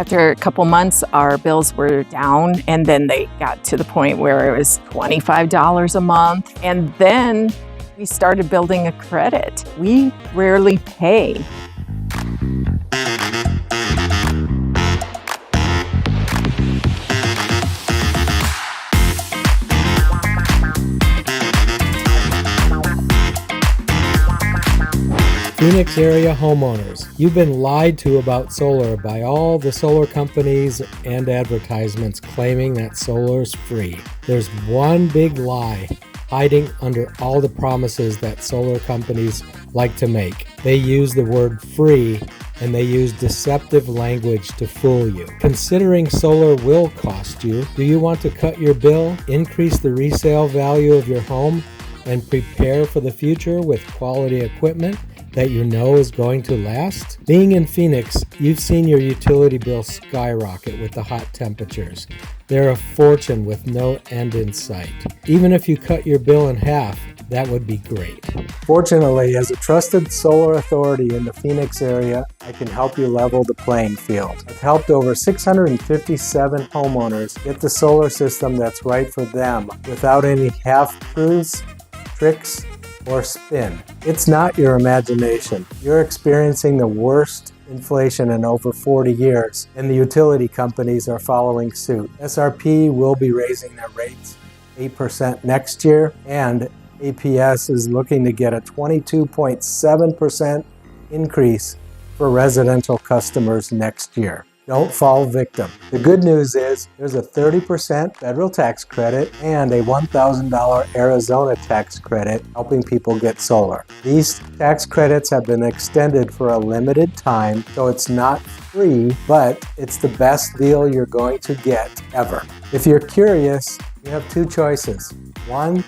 After a couple months, our bills were down, and then they got to the point where it was $25 a month. And then we started building a credit. We rarely pay. Phoenix area homeowners, you've been lied to about solar by all the solar companies and advertisements claiming that solar is free. There's one big lie hiding under all the promises that solar companies like to make. They use the word free and they use deceptive language to fool you. Considering solar will cost you, do you want to cut your bill, increase the resale value of your home, and prepare for the future with quality equipment that you know is going to last? Being in Phoenix, you've seen your utility bill skyrocket with the hot temperatures. They're a fortune with no end in sight. Even if you cut your bill in half, that would be great. Fortunately, as a trusted solar authority in the Phoenix area, I can help you level the playing field. I've helped over 657 homeowners get the solar system that's right for them without any half-truths, tricks, or spin. It's not your imagination. You're experiencing the worst inflation in over 40 years, and the utility companies are following suit. SRP will be raising their rates 8% next year, and APS is looking to get a 22.7% increase for residential customers next year. Don't fall victim. The good news is there's a 30% federal tax credit and a $1,000 Arizona tax credit helping people get solar. These tax credits have been extended for a limited time, so it's not free, but it's the best deal you're going to get ever. If you're curious, you have two choices. One,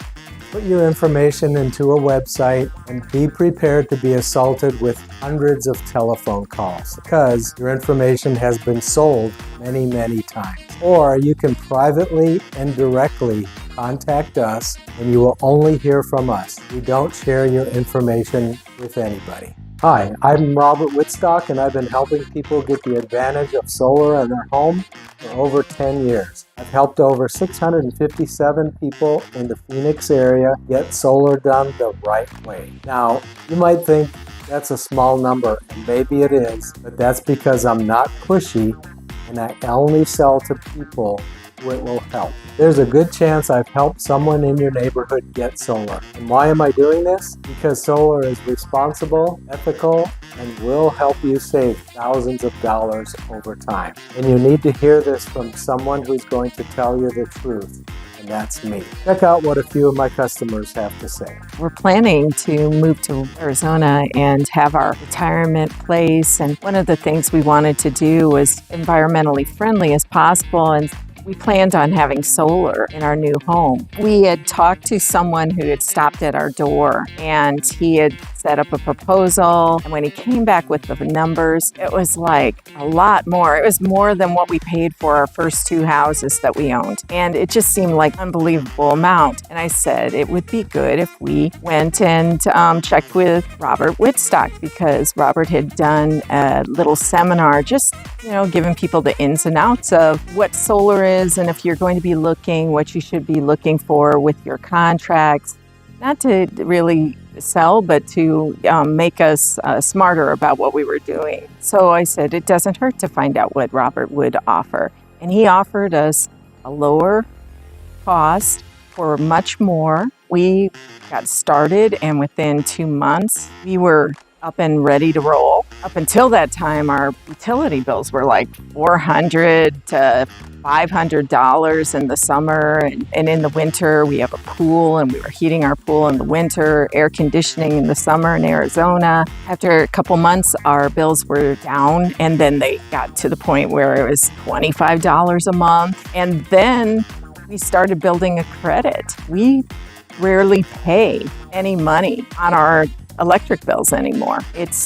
put your information into a website and be prepared to be assaulted with hundreds of telephone calls because your information has been sold many, many times. Or you can privately and directly contact us and you will only hear from us. We don't share your information with anybody. Hi, I'm Robert Wittstock and I've been helping people get the advantage of solar in their home for over 10 years. I've helped over 657 people in the Phoenix area get solar done the right way. Now, you might think that's a small number, and maybe it is, but that's because I'm not pushy and I only sell to people who it will help. There's a good chance I've helped someone in your neighborhood get solar. And why am I doing this? Because solar is responsible, ethical, and will help you save thousands of dollars over time. And you need to hear this from someone who's going to tell you the truth. And that's me. Check out what a few of my customers have to say. We're planning to move to Arizona and have our retirement place. And one of the things we wanted to do was environmentally friendly as possible. And we planned on having solar in our new home. We had talked to someone who had stopped at our door and he had set up a proposal. And when he came back with the numbers, it was like a lot more. It was more than what we paid for our first two houses that we owned. And it just seemed like an unbelievable amount. And I said it would be good if we went and checked with Robert Wittstock because Robert had done a little seminar just, giving people the ins and outs of what solar is and if you're going to be looking, what you should be looking for with your contracts. Not to really sell, but to make us smarter about what we were doing. So I said, it doesn't hurt to find out what Robert would offer. And he offered us a lower cost for much more. We got started, and within 2 months, we were up and ready to roll. Up until that time, our utility bills were like $400 to $500 in the summer. And in the winter, we have a pool, and we were heating our pool in the winter, air conditioning in the summer in Arizona. After a couple months, our bills were down, and then they got to the point where it was $25 a month. And then we started building a credit. We rarely pay any money on our electric bills anymore.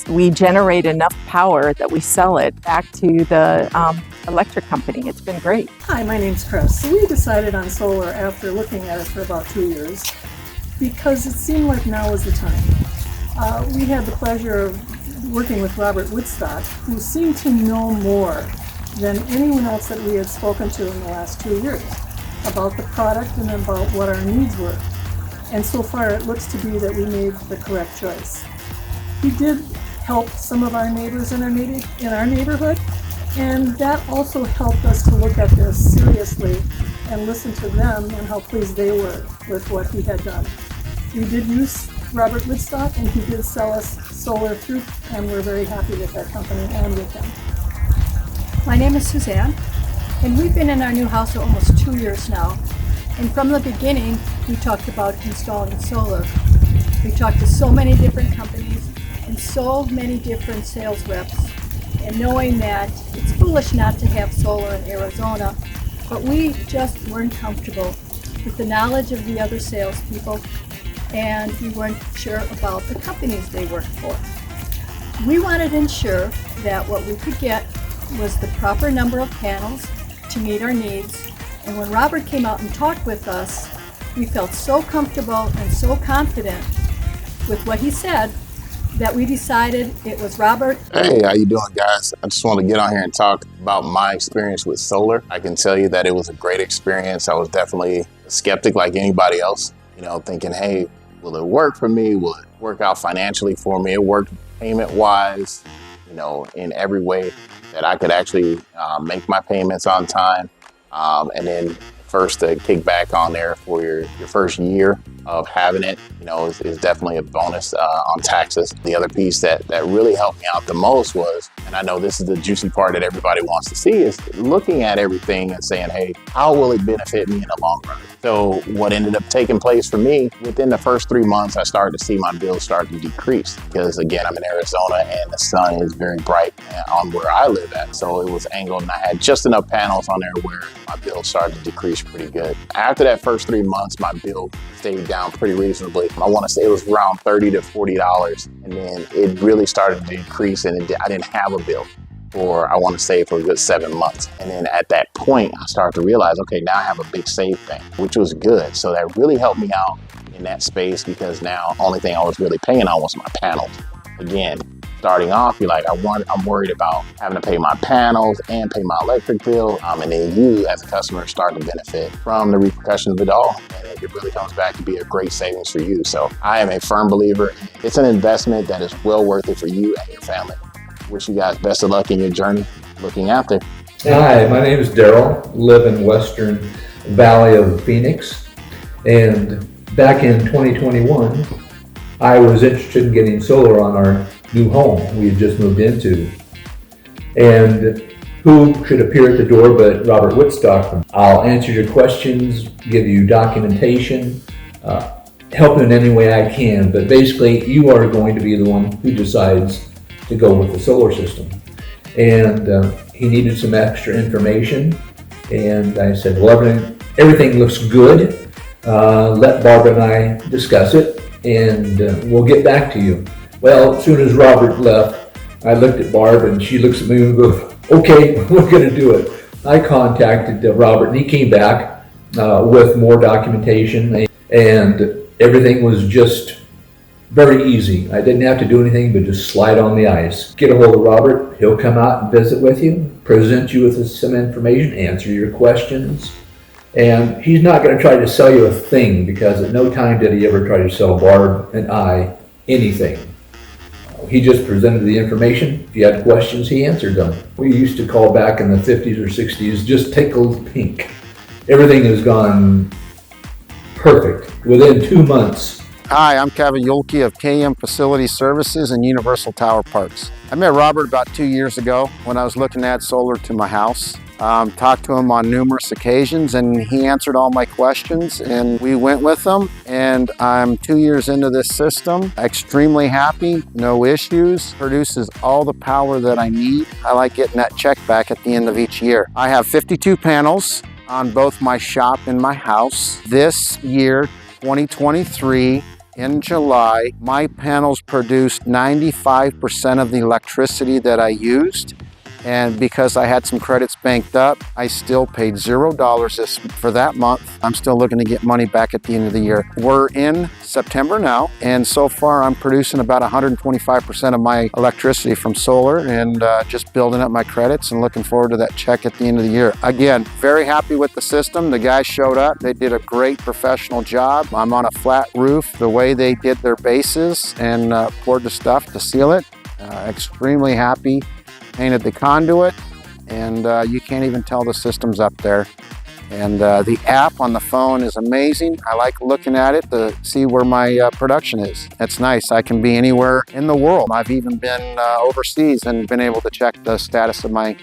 We generate enough power that we sell it back to the electric company. It's been great. Hi, my name's Chris. So we decided on solar after looking at it for about 2 years because it seemed like now was the time. We had the pleasure of working with Robert Wittstock, who seemed to know more than anyone else that we had spoken to in the last 2 years about the product and about what our needs were. And so far it looks to be that we made the correct choice. He did help some of our neighbors in our neighborhood, and that also helped us to look at this seriously and listen to them and how pleased they were with what he had done. We did use Robert Woodstock, and he did sell us solar through, and we're very happy with that company and with them. My name is Suzanne, and we've been in our new house for almost 2 years now. And from the beginning, we talked about installing solar. We talked to so many different companies and so many different sales reps, and knowing that it's foolish not to have solar in Arizona, but we just weren't comfortable with the knowledge of the other salespeople, and we weren't sure about the companies they worked for. We wanted to ensure that what we could get was the proper number of panels to meet our needs, and when Robert came out and talked with us, we felt so comfortable and so confident with what he said that we decided it was Robert. Hey, how you doing, guys? I just want to get on here and talk about my experience with solar. I can tell you that it was a great experience. I was definitely a skeptic like anybody else, thinking, hey, will it work for me? Will it work out financially for me? It worked payment-wise, in every way that I could actually make my payments on time. And then first to kick back on there for your first year of having it, is definitely a bonus on taxes. The other piece that really helped me out the most was, and I know this is the juicy part that everybody wants to see, is looking at everything and saying, hey, how will it benefit me in the long run? So what ended up taking place for me, within the first 3 months, I started to see my bills start to decrease because, again, I'm in Arizona and the sun is very bright on where I live at. So it was angled and I had just enough panels on there where my bills started to decrease pretty good. After that first 3 months, my bill stayed down pretty reasonably. I want to say it was around $30 to $40. And then it really started to decrease and I didn't have a bill for, I want to say, for a good 7 months. And then at that point, I started to realize, okay, now I have a big save bank, which was good. So that really helped me out in that space because now the only thing I was really paying on was my panels. Again, starting off, you're like, I'm worried about having to pay my panels and pay my electric bill. And then you, as a customer, start to benefit from the repercussions of it all. And it really comes back to be a great savings for you. So I am a firm believer. It's an investment that is well worth it for you and your family. Wish you guys best of luck in your journey looking after. Hi, my name is Daryl, live in Western Valley of Phoenix. And back in 2021, I was interested in getting solar on our new home we had just moved into. And who should appear at the door but Robert Woodstock? I'll answer your questions, give you documentation, help in any way I can, but basically you are going to be the one who decides to go with the solar system. And he needed some extra information, and I said, well, everything looks good. Let Barbara and I discuss it, and we'll get back to you. Well, as soon as Robert left, I looked at Barb, and she looks at me and goes, okay, we're gonna do it. I contacted Robert, and he came back with more documentation, and everything was just very easy. I didn't have to do anything but just slide on the ice. Get a hold of Robert, he'll come out and visit with you, present you with some information, answer your questions. And he's not going to try to sell you a thing, because at no time did he ever try to sell Barb and I anything. He just presented the information. If you had questions, he answered them. We used to call back in the 50s or 60s, just tickled pink. Everything has gone perfect. Within 2 months, Hi, I'm Kevin Yulke of KM Facility Services and Universal Tower Parks. I met Robert about 2 years ago when I was looking to add solar to my house. Talked to him on numerous occasions and he answered all my questions and we went with him, and I'm 2 years into this system. Extremely happy, no issues, produces all the power that I need. I like getting that check back at the end of each year. I have 52 panels on both my shop and my house. This year, 2023, in July, my panels produced 95% of the electricity that I used, And because I had some credits banked up, I still paid $0 for that month. I'm still looking to get money back at the end of the year. We're in September now, and so far I'm producing about 125% of my electricity from solar, and just building up my credits and looking forward to that check at the end of the year. Again, very happy with the system. The guys showed up. They did a great professional job. I'm on a flat roof. The way they did their bases and poured the stuff to seal it, extremely happy. Painted the conduit, and you can't even tell the system's up there. And the app on the phone is amazing. I like looking at it to see where my production is. That's nice. I can be anywhere in the world. I've even been overseas and been able to check the status of my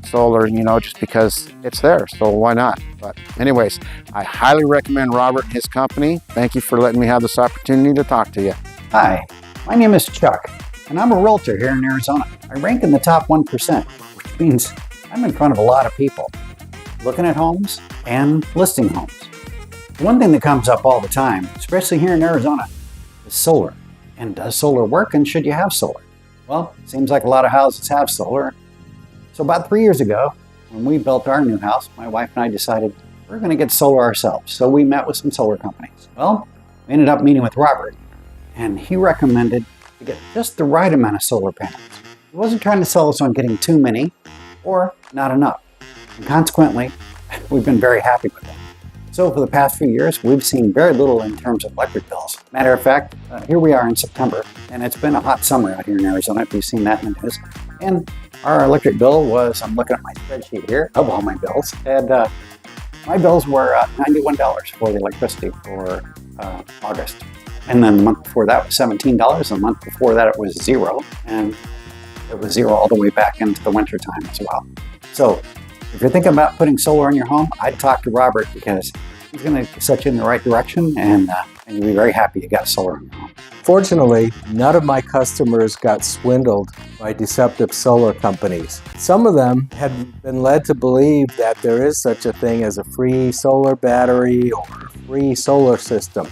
solar, just because it's there. So why not? But anyways, I highly recommend Robert and his company. Thank you for letting me have this opportunity to talk to you. Hi, my name is Chuck, and I'm a realtor here in Arizona. I rank in the top 1%, which means I'm in front of a lot of people, looking at homes and listing homes. The one thing that comes up all the time, especially here in Arizona, is solar. And does solar work, and should you have solar? Well, it seems like a lot of houses have solar. So about 3 years ago, when we built our new house, my wife and I decided we're going to get solar ourselves. So we met with some solar companies. Well, we ended up meeting with Robert, and he recommended to get just the right amount of solar panels. He wasn't trying to sell us on getting too many or not enough. And consequently, we've been very happy with them. So for the past few years, we've seen very little in terms of electric bills. Matter of fact, here we are in September, and it's been a hot summer out here in Arizona, if you've seen that in the news. And our electric bill was, I'm looking at my spreadsheet here of all my bills, and my bills were $91 for the electricity for August. And then the month before that was $17. The month before that it was $0. And it was $0 all the way back into the winter time as well. So if you're thinking about putting solar on your home, I'd talk to Robert, because he's going to set you in the right direction, and you'll be very happy you got solar on your home. Fortunately, none of my customers got swindled by deceptive solar companies. Some of them had been led to believe that there is such a thing as a free solar battery or a free solar system.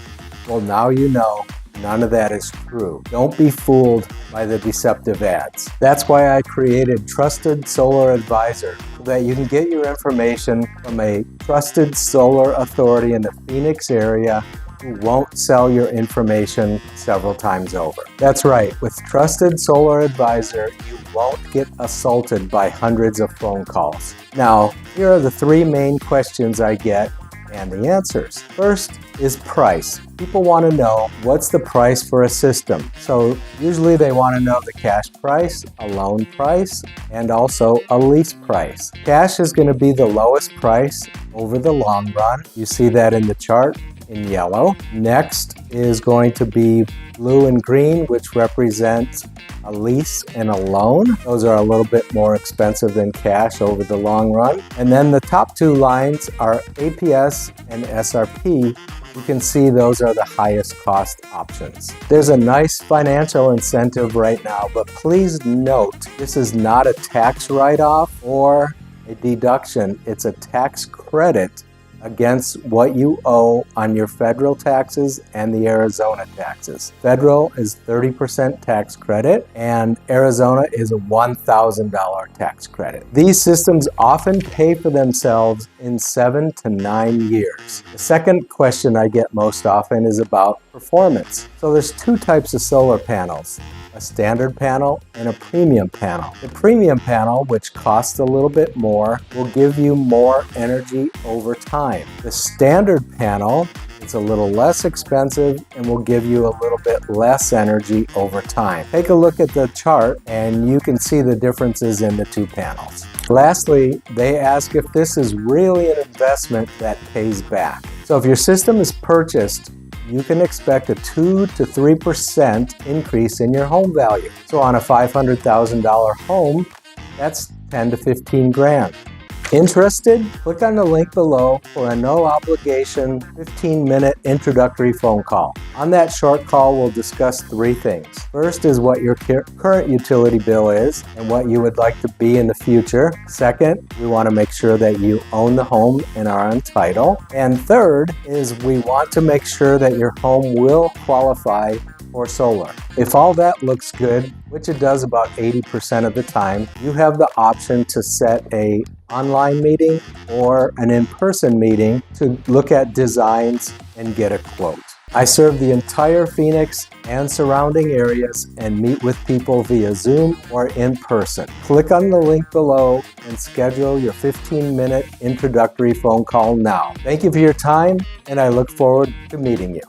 Well, now you know. None of that is true. Don't be fooled by the deceptive ads. That's why I created Trusted Solar Advisor, so that you can get your information from a trusted solar authority in the Phoenix area who won't sell your information several times over. That's right, with Trusted Solar Advisor, you won't get assaulted by hundreds of phone calls. Now, here are the 3 main questions I get and the answers. First is price. People want to know, what's the price for a system? So usually they want to know the cash price, a loan price, and also a lease price. Cash is going to be the lowest price over the long run. You see that in the chart in yellow. Next is going to be blue and green, which represents a lease and a loan. Those are a little bit more expensive than cash over the long run. And then the top 2 lines are APS and SRP. You can see those are the highest cost options. There's a nice financial incentive right now, but please note, this is not a tax write-off or a deduction. It's a tax credit against what you owe on your federal taxes and the Arizona taxes. Federal is 30% tax credit, and Arizona is a $1,000 tax credit. These systems often pay for themselves in 7 to 9 years. The second question I get most often is about performance. So there's 2 types of solar panels: a standard panel and a premium panel. The premium panel, which costs a little bit more, will give you more energy over time. The standard panel is a little less expensive and will give you a little bit less energy over time. Take a look at the chart and you can see the differences in the 2 panels. Lastly, they ask if this is really an investment that pays back. So if your system is purchased, you can expect a 2 to 3% increase in your home value. So on a $500,000 home, that's 10 to 15 grand. Interested? Click on the link below for a no-obligation 15-minute introductory phone call. On that short call, we'll discuss 3 things. First is what your current utility bill is and what you would like to be in the future. Second, we want to make sure that you own the home and are on title. And third is we want to make sure that your home will qualify for solar. If all that looks good, which it does about 80% of the time, you have the option to set an online meeting or an in-person meeting to look at designs and get a quote. I serve the entire Phoenix and surrounding areas and meet with people via Zoom or in person. Click on the link below and schedule your 15-minute introductory phone call now. Thank you for your time, and I look forward to meeting you.